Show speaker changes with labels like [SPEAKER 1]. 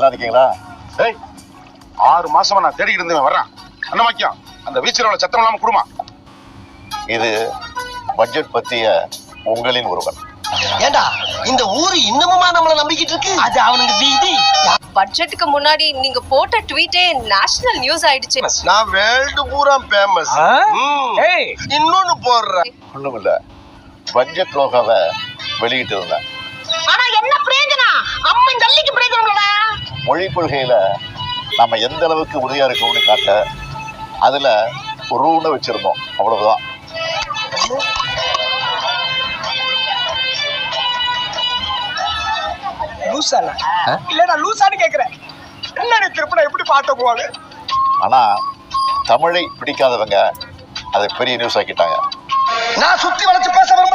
[SPEAKER 1] நல்லா இருக்கீங்களா?
[SPEAKER 2] 6 மாசமா நான் தேடிக்கிட்டு இருந்தேன் வர்றேன். அண்ணன் வாக்கியம் அந்த வீச்சரோட சத்தம் இல்லாம குடுமா.
[SPEAKER 1] இது பட்ஜெட் பத்திய உங்களின் ஒருவன்.
[SPEAKER 3] ஏண்டா இந்த ஊரு இன்னமுமா நம்மள நம்பிக்கிட்டு இருக்கு? அது அவனுக்கு வீதி.
[SPEAKER 4] பட்ஜெட்டுக்கு முன்னாடி நீங்க போட்ட ட்வீட்டே நேஷனல் நியூஸ் ஆயிடுச்சு.
[SPEAKER 3] நான் வேர்ல்டு பூரா ஃபேமஸ். இன்னொன்னு போடுறேன்.
[SPEAKER 1] ஒண்ணுமில்ல, பட்ஜெட் லோகாவை வெளியிட்டு இருந்தேன்.
[SPEAKER 5] ஆனா என்ன பிரயோஜனம்? அம்மன் ஜல்லிக்கு பிரயோஜனம்டா.
[SPEAKER 1] மொழி கொள்கையில நம்ம எந்த அளவுக்கு உறுதியா இருக்கோம்னு காட்ட அதுல ஒரு ரூனை வச்சிருந்தோம், அவ்வளவுதான்.
[SPEAKER 6] லூசால இல்லடா, லூசான்னு கேக்குறேன். என்ன திருப்பி எப்படி பாட்ட போவாங்க?
[SPEAKER 1] ஆனா தமிழை பிடிக்காதவங்க அதை பெரிய நியூஸ் ஆக்கிட்டாங்க.
[SPEAKER 3] நான் சுத்தி வளைச்சு பேச விரும்பல.